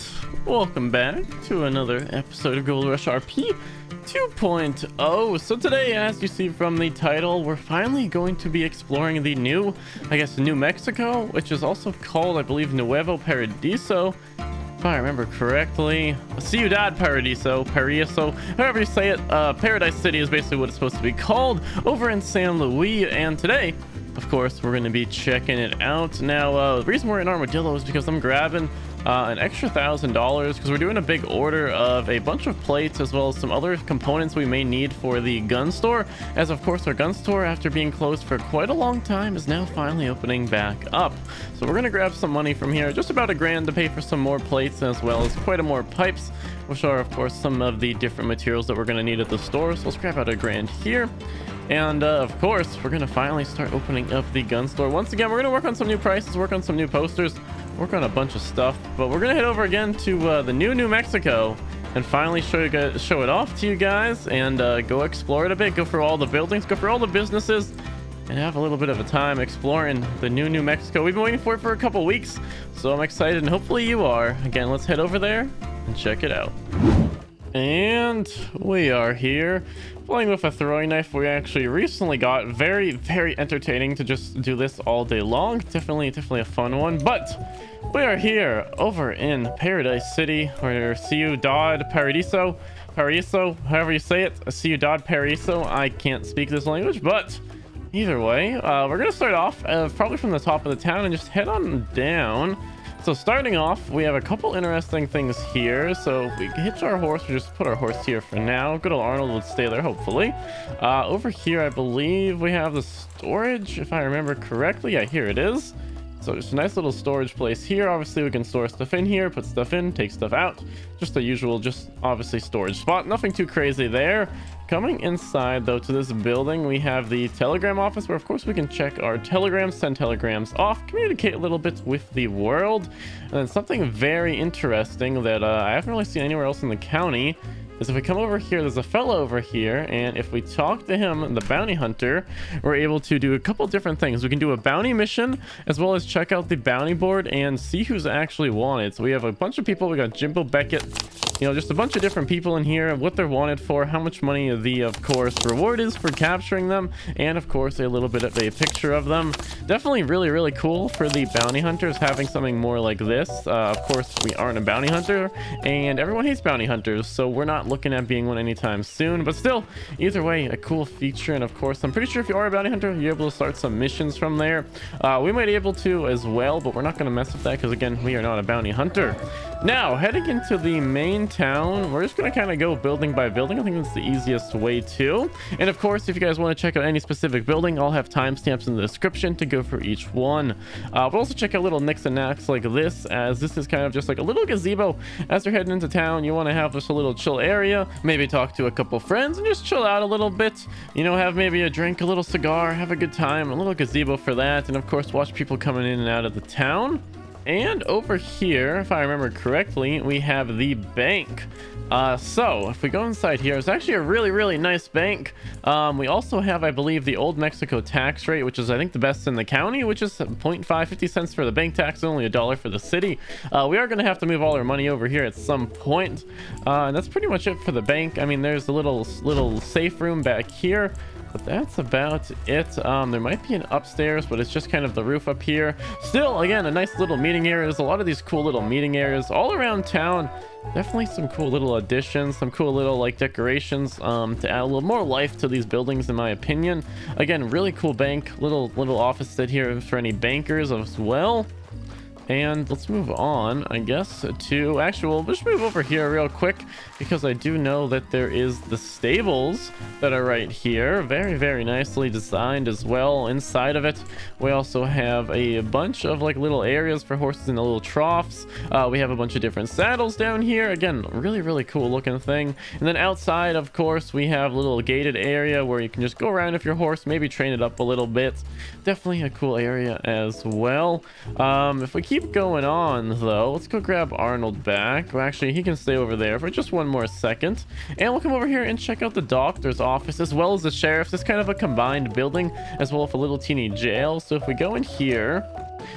And welcome back to another episode of Goldrush RP 2.0. So today, as you see from the title, we're finally going to be exploring the new, New Mexico, which is also called, I believe, Nuevo Paradiso, if I remember correctly. Ciudad Paradiso, however you say it. Paradise City is basically what it's supposed to be called over in San Luis. And today, of course, we're going to be checking it out. Now, the reason we're in Armadillo is because I'm grabbing an extra $1,000 because we're doing a big order of a bunch of plates as well as some other components we may need for the gun store, as of course our gun store, after being closed for quite a long time, is now finally opening back up. So we're going to grab some money from here, just about $1,000, to pay for some more plates as well as quite a more pipes, which are of course some of the different materials that we're going to need at the store. So let's grab out $1,000 here. And of course, we're going to finally start opening up the gun store. Once again, we're going to work on some new prices, work on some new posters, work on a bunch of stuff. But we're going to head over again to the New Mexico and finally show it off to you guys, and go explore it a bit, go for all the buildings, go for all the businesses, and have a little bit of a time exploring the New Mexico. We've been waiting for it for a couple weeks, so I'm excited, and hopefully you are. Again, let's head over there and check it out. And we are here playing with a throwing knife we actually recently got. Very entertaining to just do this all day long. Definitely a fun one. But we are here over in Paradise City, or Ciudad Paradiso, however you say it. Ciudad Paradiso. I can't speak this language, but either way, we're gonna start off probably from the top of the town and just head on down. So starting off, we have a couple interesting things here. So if we hitch our horse, we just put our horse here for now. Good old Arnold will stay there, hopefully. Over here, I believe we have the storage, if I remember correctly. Yeah, here it is. So just a nice little storage place here. Obviously, we can store stuff in here, put stuff in, take stuff out. Just the usual, just obviously storage spot. Nothing too crazy there. Coming inside, though, to this building, we have the telegram office, where, of course, we can check our telegrams, send telegrams off, communicate a little bit with the world. And then something very interesting that I haven't really seen anywhere else in the county is if we come over here, there's a fellow over here, and if we talk to him, the bounty hunter, we're able to do a couple different things. We can do a bounty mission, as well as check out the bounty board and see who's actually wanted. So we have a bunch of people. We got Jimbo Beckett, just a bunch of different people in here, what they're wanted for, how much money the, of course, reward is for capturing them, and of course a little bit of a picture of them. Definitely really cool for the bounty hunters, having something more like this. Of course, we aren't a bounty hunter, and everyone hates bounty hunters, so we're not looking at being one anytime soon. But still, either way, a cool feature. And of course, I'm pretty sure if you are a bounty hunter, you're able to start some missions from there. We might be able to as well, but we're not going to mess with that because, again, we are not a bounty hunter. Now, heading into the main town, we're just going to kind of go building by building. I think that's the easiest way to. And of course, if you guys want to check out any specific building, I'll have timestamps in the description to go for each one. But also check out little nicks and knacks like this, as this is kind of just like a little gazebo. As you're heading into town, you want to have just a little chill area, maybe talk to a couple friends and just chill out a little bit. Have maybe a drink, a little cigar, have a good time, a little gazebo for that. And of course, watch people coming in and out of the town. And over here, if I remember correctly, we have the bank. So if we go inside here, it's actually a really nice bank. We also have, I believe, the old Mexico tax rate, which is, I think, the best in the county, which is 50 cents for the bank tax, only $1 for the city. We are going to have to move all our money over here at some point. And that's pretty much it for the bank. I mean, there's a little safe room back here, but that's about it. There might be an upstairs, but it's just kind of the roof up here. Still, again, a nice little meeting area. There's a lot of these cool little meeting areas all around town. Definitely some cool little additions, some cool little decorations to add a little more life to these buildings, in my opinion. Again, really cool bank, little office sit here for any bankers as well. And let's move on, I guess, to we'll just move over here real quick, because I do know that there is the stables that are right here. Very nicely designed as well. Inside of it, we also have a bunch of little areas for horses in the little troughs. We have a bunch of different saddles down here. Again, really cool looking thing. And then outside, of course, we have a little gated area where you can just go around with your horse, maybe train it up a little bit. Definitely a cool area as well. If we keep going on, though, let's go grab Arnold back. Well, actually, he can stay over there for just one more second, and we'll come over here and check out the doctor's office as well as the sheriff's. It's kind of a combined building, as well as a little teeny jail. So if we go in here,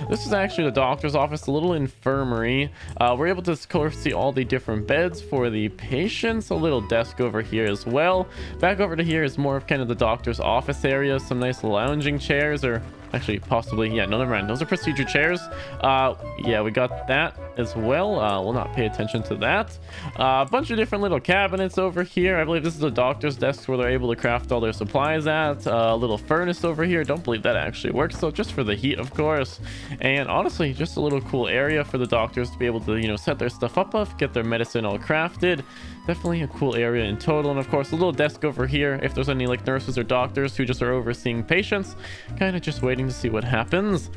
This is actually the doctor's office, a little infirmary. We're able to, of course, see all the different beds for the patients, a little desk over here as well. Back over to here is more of kind of the doctor's office area, some nice lounging chairs, or actually possibly, yeah, no, never mind, those are procedure chairs. Yeah, we got that as well. We'll not pay attention to that. A bunch of different little cabinets over here. I believe this is the doctor's desk where they're able to craft all their supplies at. A little furnace over here. Don't believe that actually works, so just for the heat, of course. And honestly, just a little cool area for the doctors to be able to, you know, set their stuff up of, get their medicine all crafted. Definitely a cool area in total. And of course, a little desk over here if there's any like nurses or doctors who just are overseeing patients, kind of just waiting to see what happens.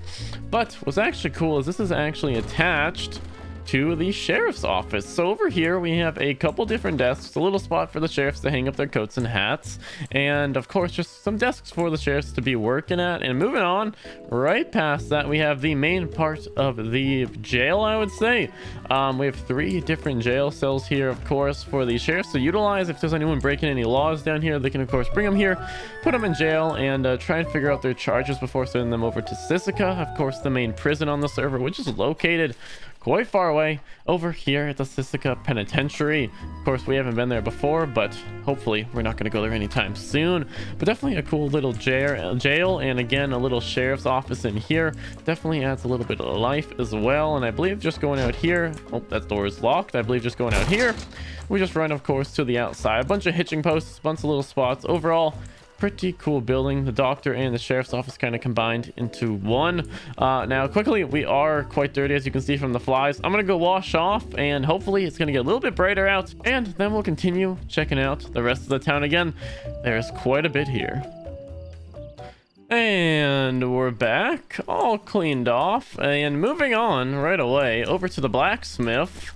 But what's actually cool is this is actually attached to the sheriff's office. So over here we have a couple different desks, a little spot for the sheriffs to hang up their coats and hats, and of course just some desks for the sheriffs to be working at. And moving on right past that, we have the main part of the jail, I would say. We have 3 different jail cells here, of course, for the sheriffs to utilize. If there's anyone breaking any laws down here, they can of course bring them here, put them in jail, and try and figure out their charges before sending them over to Sisika, of course the main prison on the server, which is located quite far away over here at the Sisika Penitentiary. Of course, we haven't been there before, but hopefully we're not going to go there anytime soon. But definitely a cool little jail, and again, a little sheriff's office in here. Definitely adds a little bit of life as well. And I believe just going out here, oh, that door is locked. I believe just going out here, we just run, of course, to the outside. A bunch of hitching posts, a bunch of little spots. Overall, pretty cool building. The doctor and the sheriff's office kind of combined into one. Now quickly, we are quite dirty, as you can see from the flies. I'm gonna go wash off, and hopefully it's gonna get a little bit brighter out, and then we'll continue checking out the rest of the town again. There's quite a bit here. And we're back, all cleaned off, and moving on right away over to the blacksmith,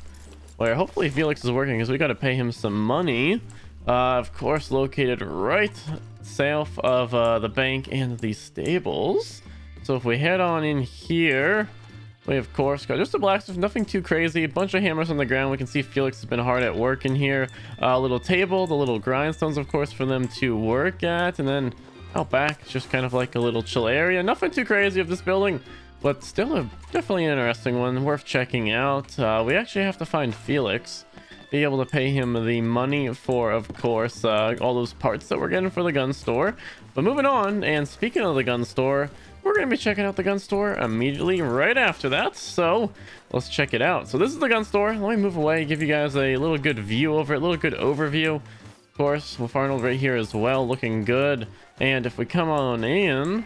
where hopefully Felix is working, because we got to pay him some money. Of course, located right south of the bank and the stables. So if we head on in here, we of course got just a blacksmith, nothing too crazy. A bunch of hammers on the ground. We can see Felix has been hard at work in here. A little table, the little grindstones, of course, for them to work at. And then out back, it's just kind of like a little chill area. Nothing too crazy of this building, but still a definitely an interesting one, worth checking out. We actually have to find Felix, be able to pay him the money for, of course, all those parts that we're getting for the gun store. But moving on, and speaking of the gun store, we're going to be checking out the gun store immediately right after that. So let's check it out. So this is the gun store. Let me move away, give you guys a little good view over it, a little good overview. Of course, with Arnold right here as well, looking good. And if we come on in,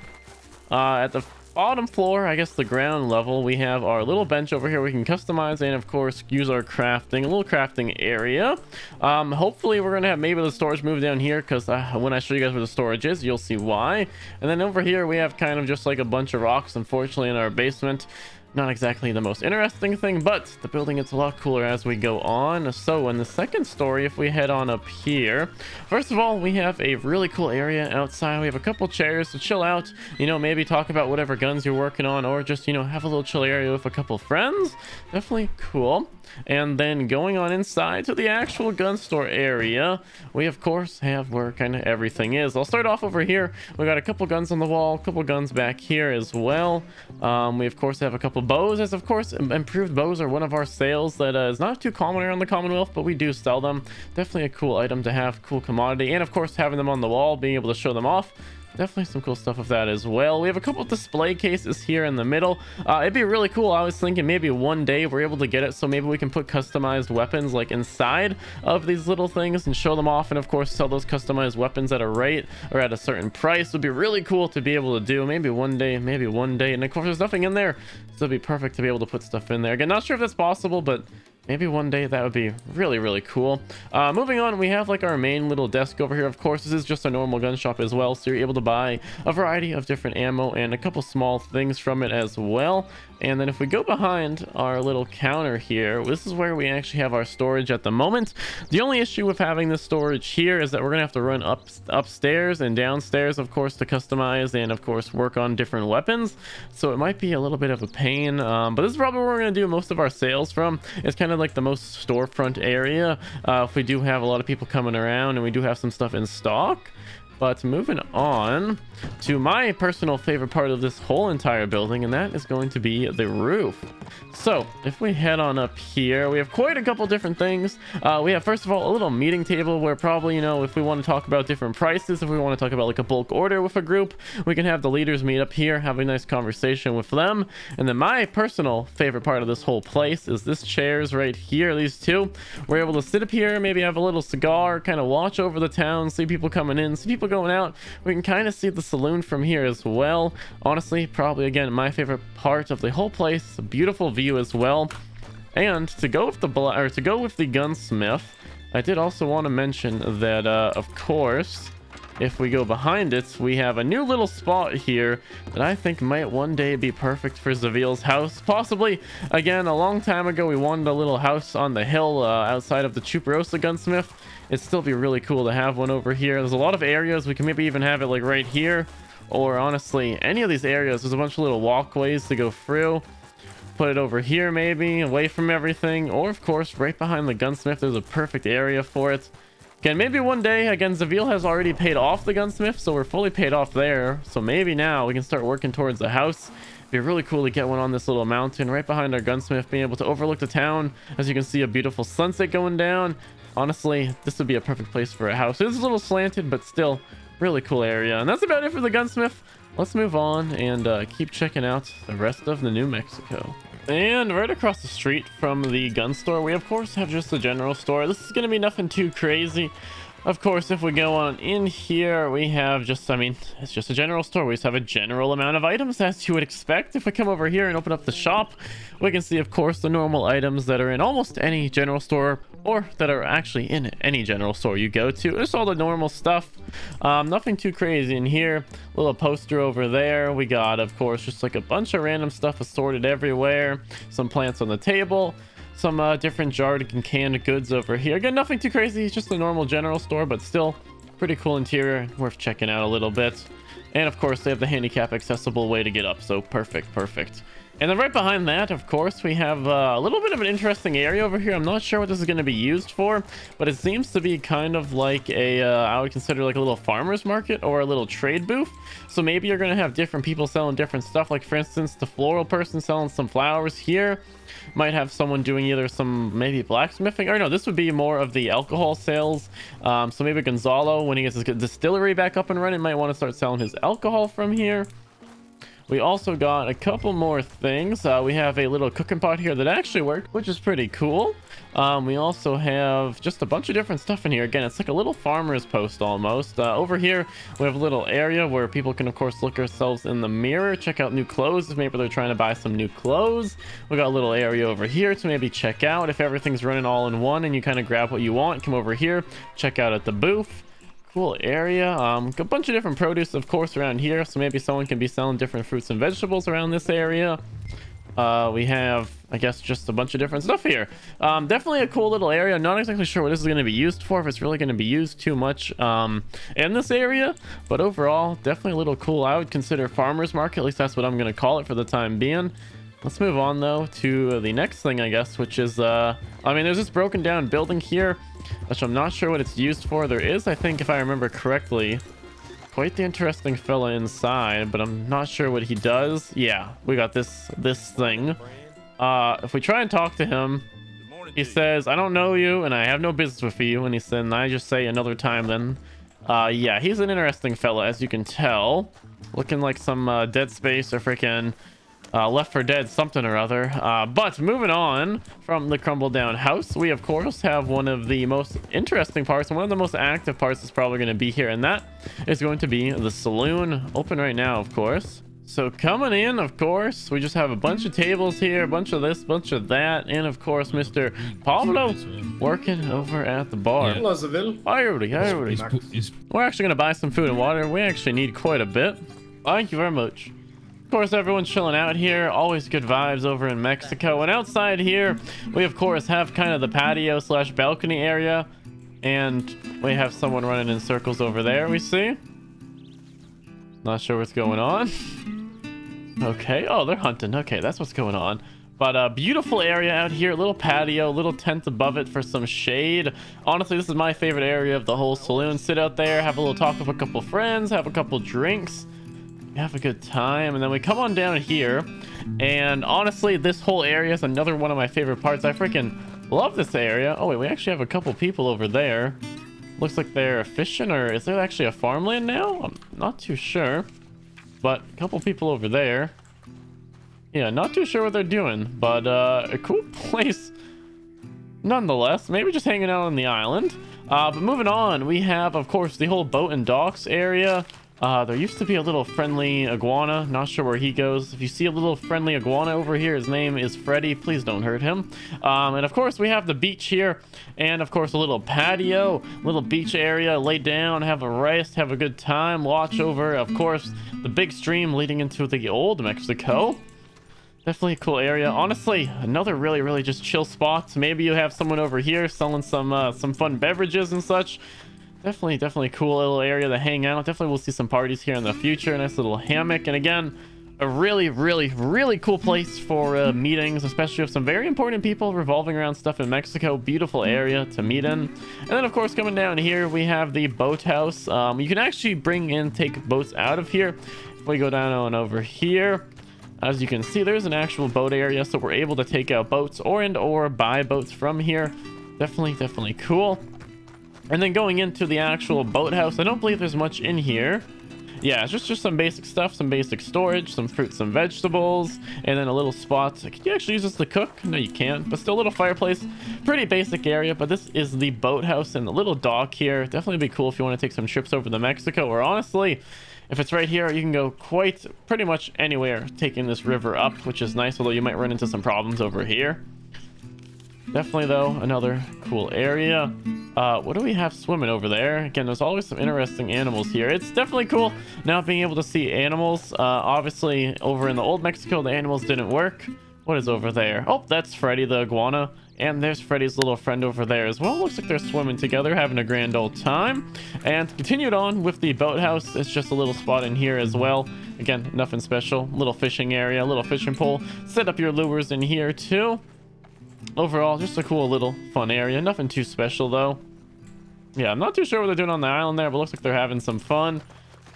at the bottom floor, I guess the ground level, we have our little bench over here we can customize, and of course use our crafting, a little crafting area. Hopefully we're gonna have maybe the storage move down here, because when I show you guys where the storage is, you'll see why. And then over here we have kind of just like a bunch of rocks, unfortunately, in our basement. Not exactly the most interesting thing, but the building gets a lot cooler as we go on. So in the second story, if we head on up here, first of all, we have a really cool area outside. We have a couple chairs to chill out, you know, maybe talk about whatever guns you're working on, or just, you know, have a little chill area with a couple friends. Definitely cool. And then going on inside to the actual gun store area, we of course have where kind of everything is. I'll start off over here. We got a couple guns on the wall, a couple guns back here as well. We of course have a couple bows, as of course improved bows are one of our sales that is not too common around the Commonwealth, but we do sell them. Definitely a cool item to have, cool commodity, and of course having them on the wall, being able to show them off. Definitely some cool stuff with that as well. We have a couple of display cases here in the middle. It'd be really cool. I was thinking maybe one day we're able to get it, so maybe we can put customized weapons like inside of these little things and show them off, and of course sell those customized weapons at a rate or at a certain price. Would be really cool to be able to do. Maybe one day, and of course there's nothing in there, so it'd be perfect to be able to put stuff in there. Again, not sure if that's possible, but maybe one day that would be really, really cool. Moving on, we have like our main little desk over here. Of course, this is just a normal gun shop as well, so you're able to buy a variety of different ammo and a couple small things from it as well. And then if we go behind our little counter here, this is where we actually have our storage at the moment. The only issue with having this storage here is that we're gonna have to run upstairs and downstairs, of course, to customize and of course work on different weapons, so it might be a little bit of a pain, but this is probably where we're gonna do most of our sales from. It's kind of like the most storefront area if we do have a lot of people coming around and we do have some stuff in stock. But moving on to my personal favorite part of this whole entire building, and that is going to be the roof. So if we head on up here, we have quite a couple different things. We have, first of all, a little meeting table where probably, you know, if we want to talk about different prices, if we want to talk about like a bulk order with a group, we can have the leaders meet up here, have a nice conversation with them. And then my personal favorite part of this whole place is this chairs right here, these two. We're able to sit up here, maybe have a little cigar, kind of watch over the town, see people coming in, see people going out. We can kind of see the saloon from here as well. Honestly, probably again my favorite part of the whole place. A beautiful view as well. And to go with the gunsmith, I did also want to mention that of course, if we go behind it, we have a new little spot here that I think might one day be perfect for Zavil's house. Possibly, again, a long time ago, we wanted a little house on the hill outside of the Chuparosa gunsmith. It'd still be really cool to have one over here. There's a lot of areas. We can maybe even have it like right here, or honestly, any of these areas. There's a bunch of little walkways to go through. Put it over here, maybe away from everything, or of course, right behind the gunsmith. There's a perfect area for it. Again, maybe one day, again, Zavil has already paid off the gunsmith, so we're fully paid off there. So maybe now we can start working towards the house. It'd be really cool to get one on this little mountain right behind our gunsmith, being able to overlook the town. As you can see, a beautiful sunset going down. Honestly, this would be a perfect place for a house. It is a little slanted, but still really cool area. And that's about it for the gunsmith. Let's move on and keep checking out the rest of the New Mexico. And right across the street from the gun store, we of course have just a general store. This is going to be nothing too crazy. Of course, if we go on in here, we have just, I mean, it's just a general store. We just have a general amount of items, as you would expect. If we come over here and open up the shop, we can see, of course, the normal items that are in almost any general store, or that are actually in any general store you go to. It's all the normal stuff. Nothing too crazy in here. Little poster over there. We got, of course, just like a bunch of random stuff assorted everywhere. Some plants on the table. Some different jarred and canned goods over here. Again, nothing too crazy. It's just a normal general store, but still pretty cool interior. Worth checking out a little bit. And of course, they have the handicap accessible way to get up. So perfect. And then right behind that, of course, we have a little bit of an interesting area over here. I'm not sure what this is going to be used for, but it seems to be kind of like a, I would consider like a little farmer's market or a little trade booth. So maybe you're going to have different people selling different stuff. Like for instance, the floral person selling some flowers here. Might have someone doing either some maybe blacksmithing, or no, this would be more of the alcohol sales. So maybe Gonzalo, when he gets his distillery back up and running, might want to start selling his alcohol from here. We also got a couple more things. We have a little cooking pot here that actually worked, which is pretty cool. We also have just a bunch of different stuff in here. Again, it's like a little farmer's post almost. Over here, we have a little area where people can, of course, look ourselves in the mirror, check out new clothes if maybe they're trying to buy some new clothes. We got a little area over here to maybe check out if everything's running all in one and you kind of grab what you want. Come over here, check out at the booth. Cool area. A bunch of different produce, of course, around here, so maybe someone can be selling different fruits and vegetables around this area. We have, I guess, just a bunch of different stuff here. Definitely a cool little area. Not exactly sure what this is going to be used for, if it's really going to be used too much in this area, but overall, definitely a little cool. I would consider farmer's market, at least that's what I'm going to call it for the time being. Let's move on though to the next thing, I guess, which is I mean, there's this broken down building here, which I'm not sure what it's used for. There is, I think, if I remember correctly, quite the interesting fella inside, but I'm not sure what he does. Yeah, we got this thing. If we try and talk to him, he says, I don't know you and I have no business with you. And he said, and I just say another time then. Yeah, he's an interesting fella, as you can tell. Looking like some Dead Space or freaking Left 4 Dead something or other. But moving on from the crumbled down house, we of course have one of the most interesting parts, and one of the most active parts is probably going to be here, and that is going to be the saloon. Open right now, of course. So coming in, of course, we just have a bunch of tables here, a bunch of this, bunch of that, and of course Mr. Pablo working over at the bar. Hello, Zavil. Hi everybody, hi everybody. We're actually going to buy some food and water. We actually need quite a bit. Thank you very much. Of course, everyone's chilling out here. Always good vibes over in Mexico. And outside here, we of course have kind of the patio slash balcony area. And we have someone running in circles over there, we see. Not sure what's going on. Okay. Oh, they're hunting. Okay, that's what's going on. But beautiful area out here, little patio, little tent above it for some shade. Honestly, this is my favorite area of the whole saloon. Sit out there, have a little talk with a couple friends, have a couple drinks, have a good time, and then we come on down here. And honestly, this whole area is another one of my favorite parts. I freaking love this area. Oh wait, we actually have a couple people over there. Looks like they're fishing, or is there actually a farmland now? I'm not too sure, but a couple people over there. Yeah, not too sure what they're doing, but a cool place nonetheless. Maybe just hanging out on the island. But moving on, we have, of course, the whole boat and docks area. There used to be a little friendly iguana. Not sure where he goes. If you see a little friendly iguana over here, his name is Freddy. Please don't hurt him. And of course, we have the beach here. And of course, a little patio, little beach area. Lay down, have a rest, have a good time. Watch over, of course, the big stream leading into the old Mexico. Definitely a cool area. Honestly, another really just chill spot. Maybe you have someone over here selling some fun beverages and such. Definitely cool little area to hang out. Definitely we'll see some parties here in the future. Nice little hammock. And again, a really cool place for meetings, especially with some very important people revolving around stuff in Mexico. Beautiful area to meet in. And then of course, coming down here, we have the boathouse. You can actually take boats out of here. If we go down on over here, as you can see, there's an actual boat area, so we're able to take out boats or buy boats from here. Definitely cool. And then going into the actual boathouse, I don't believe there's much in here. Yeah, it's just some basic stuff, some basic storage, some fruits, some vegetables, and then a little spot. Can you actually use this to cook? No, you can't, but still a little fireplace. Pretty basic area, but this is the boathouse and the little dock here. Definitely be cool if you want to take some trips over to Mexico, or honestly, if it's right here, you can go pretty much anywhere taking this river up, which is nice, although you might run into some problems over here. Definitely, though, another cool area. What do we have swimming over there? Again, there's always some interesting animals here. It's definitely cool now being able to see animals. Obviously, over in the old Mexico, the animals didn't work. What is over there? Oh, that's Freddy the iguana. And there's Freddy's little friend over there as well. Looks like they're swimming together, having a grand old time. And continued on with the boathouse. It's just a little spot in here as well. Again, nothing special. Little fishing area, little fishing pole. Set up your lures in here too. Overall, just a cool little fun area. Nothing too special though. Yeah, I'm not too sure what they're doing on the island there, but looks like they're having some fun.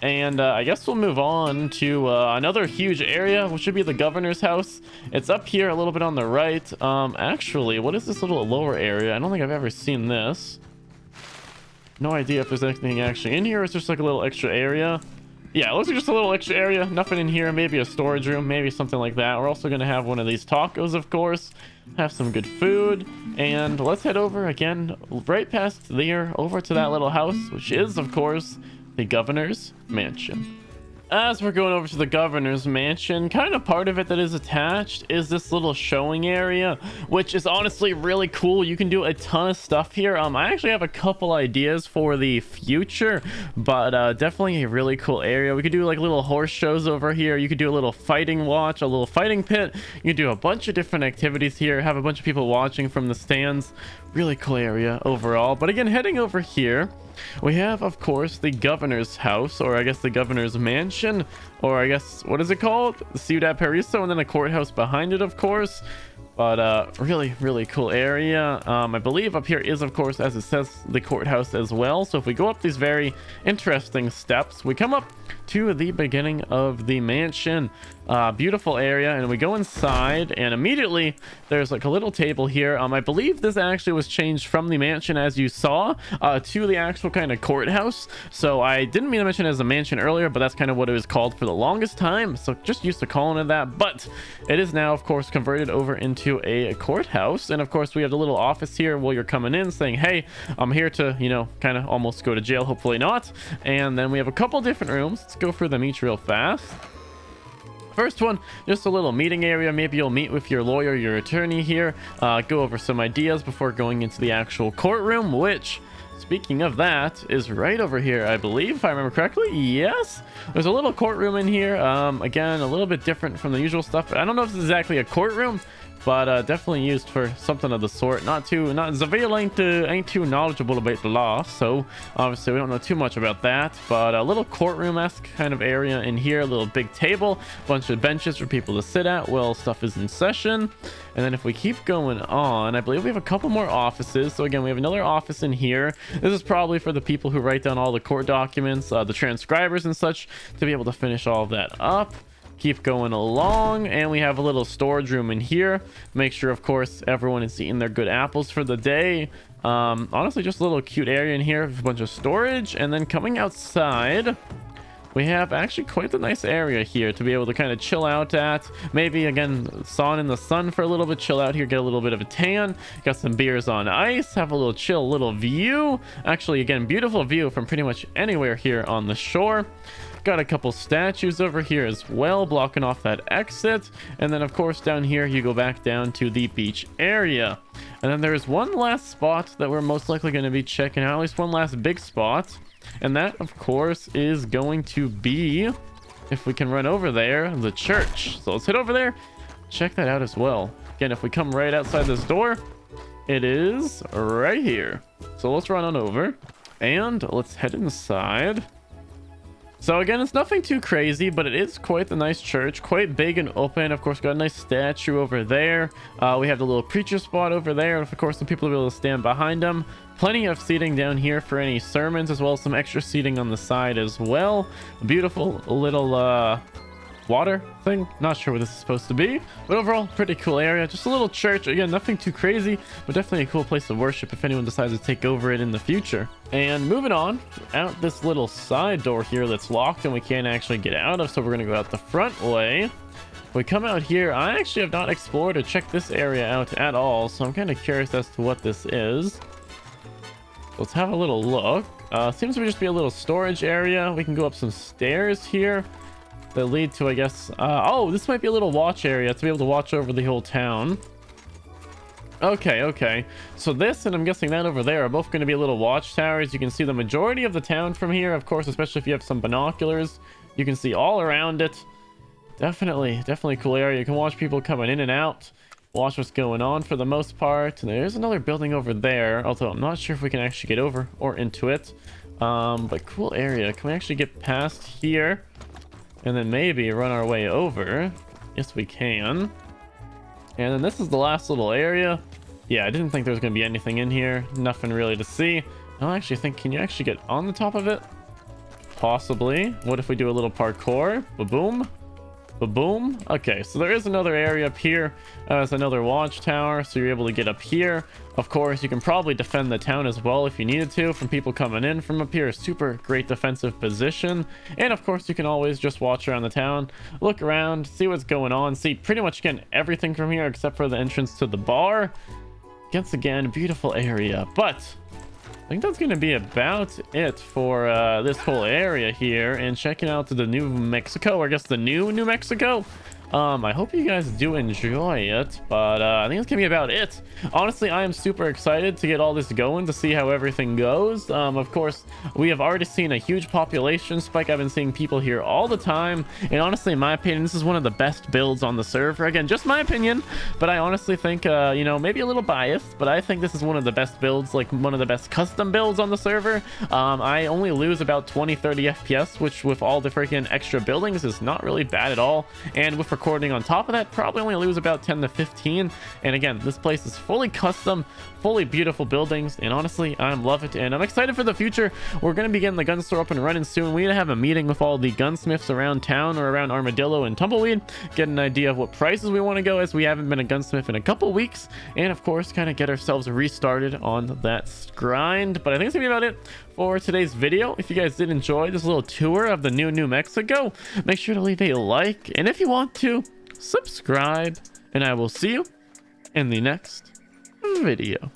And I guess we'll move on to another huge area, which should be the governor's house. It's up here a little bit on the right. Actually, what is this little lower area? I don't think I've ever seen this. No idea if there's anything actually in here. It's just like a little extra area. Yeah, it looks like just a little extra area. Nothing in here. Maybe a storage room, maybe something like that. We're also going to have one of these tacos, of course. Have some good food. And let's head over again, right past there, over to that little house, which is, of course, the governor's mansion. As we're going over to the governor's mansion, kind of part of it that is attached is this little showing area, which is honestly really cool. You can do a ton of stuff here. I actually have a couple ideas for the future, but definitely a really cool area. We could do like little horse shows over here. You could do a little fighting watch, a little fighting pit. You can do a bunch of different activities here, have a bunch of people watching from the stands. Really cool area overall. But again, heading over here, we have, of course, the governor's house, or I guess the governor's mansion, or I guess, what is it called? The Ciudad Periso, and then a courthouse behind it, of course. But really cool area. I believe up here is, of course, as it says, the courthouse as well. So if we go up these very interesting steps, we come up to the beginning of the mansion. Beautiful area, and we go inside, and immediately there's like a little table here. I believe this actually was changed from the mansion, as you saw, to the actual kind of courthouse. So I didn't mean to mention it as a mansion earlier, but that's kind of what it was called for the longest time, so just used to calling it that. But it is now, of course, converted over into a courthouse. And of course, we have the little office here while you're coming in, saying, hey, I'm here to, you know, kind of almost go to jail, hopefully not. And then we have a couple different rooms. Let's go through them each real fast. First one, just a little meeting area. Maybe you'll meet with your lawyer, your attorney here, go over some ideas before going into the actual courtroom, which, speaking of that, is right over here, I believe, if I remember correctly. Yes, there's a little courtroom in here. Again, a little bit different from the usual stuff. I don't know if it's exactly a courtroom, but definitely used for something of the sort. Not Zavil ain't too knowledgeable about the law, so obviously we don't know too much about that. But a little courtroom-esque kind of area in here, a little big table, bunch of benches for people to sit at while stuff is in session. And then if we keep going on, I believe we have a couple more offices. So again, we have another office in here. This is probably for the people who write down all the court documents, the transcribers and such, to be able to finish all of that up. Keep going along, and we have a little storage room in here. Make sure, of course, everyone is eating their good apples for the day. Honestly, just a little cute area in here with a bunch of storage. And then coming outside, we have actually quite the nice area here to be able to kind of chill out at. Maybe, again, sawn in the sun for a little bit, chill out here, get a little bit of a tan. Got some beers on ice, have a little chill little view. Actually, again, beautiful view from pretty much anywhere here on the shore. Got a couple statues over here as well, blocking off that exit. And then, of course, down here, you go back down to the beach area. And then there's one last spot that we're most likely going to be checking out, at least one last big spot. And that, of course, is going to be, if we can run over there, the church. So let's head over there, check that out as well. Again, if we come right outside this door, it is right here. So let's run on over and let's head inside. So again, it's nothing too crazy, but it is quite the nice church, quite big and open. Of course, got a nice statue over there. We have the little preacher spot over there, and of course, some people will be able to stand behind them. Plenty of seating down here for any sermons, as well as some extra seating on the side as well. A beautiful little water thing, not sure what this is supposed to be, but overall pretty cool area. Just a little church, again, nothing too crazy, but definitely a cool place to worship if anyone decides to take over it in the future. And moving on out this little side door here that's locked and we can't actually get out of, so we're gonna go out the front way. If we come out here, I actually have not explored or checked this area out at all, so I'm kind of curious as to what this is. Let's have a little look. Seems to just be a little storage area. We can go up some stairs here that lead to, I guess, oh, this might be a little watch area to be able to watch over the whole town. Okay, so this and I'm guessing that over there are both going to be little watchtowers. You can see the majority of the town from here, of course, especially if you have some binoculars. You can see all around it. Definitely a cool area. You can watch people coming in and out, watch what's going on for the most part. And there's another building over there, although I'm not sure if we can actually get over or into it. But cool area. Can we actually get past here and then maybe run our way over? Yes, we can. And then this is the last little area. Yeah, I didn't think there was going to be anything in here. Nothing really to see. I actually think, can you actually get on the top of it? Possibly. What if we do a little parkour? Ba-boom. Ba-boom. Okay, so there is another area up here. There's another watchtower, so you're able to get up here. Of course, you can probably defend the town as well if you needed to from people coming in from up here. Super great defensive position. And of course, you can always just watch around the town, look around, see what's going on, see pretty much, again, everything from here except for the entrance to the bar. Once again, beautiful area. But I think that's going to be about it for this whole area here, and checking out the New Mexico, or I guess the new Mexico. I hope you guys do enjoy it, but I think it's gonna be about it. Honestly, I am super excited to get all this going, to see how everything goes. Of course, we have already seen a huge population spike. I've been seeing people here all the time, and honestly, in my opinion, this is one of the best builds on the server. Again, just my opinion, but I honestly think, you know, maybe a little biased, but I think this is one of the best builds, like one of the best custom builds on the server. I only lose about 20-30 FPS, which with all the freaking extra buildings is not really bad at all, and with recording on top of that, probably only lose about 10 to 15. And again, this place is fully custom, fully beautiful buildings, and honestly, I love it, and I'm excited for the future. We're going to be getting the gun store up and running soon. We're going to have a meeting with all the gunsmiths around town or around Armadillo and Tumbleweed, get an idea of what prices we want to go, as we haven't been a gunsmith in a couple weeks, and of course, kind of get ourselves restarted on that grind. But I think it's gonna be about it for today's video. If you guys did enjoy this little tour of the New Mexico, make sure to leave a like, and if you want to, subscribe, and I will see you in the next video.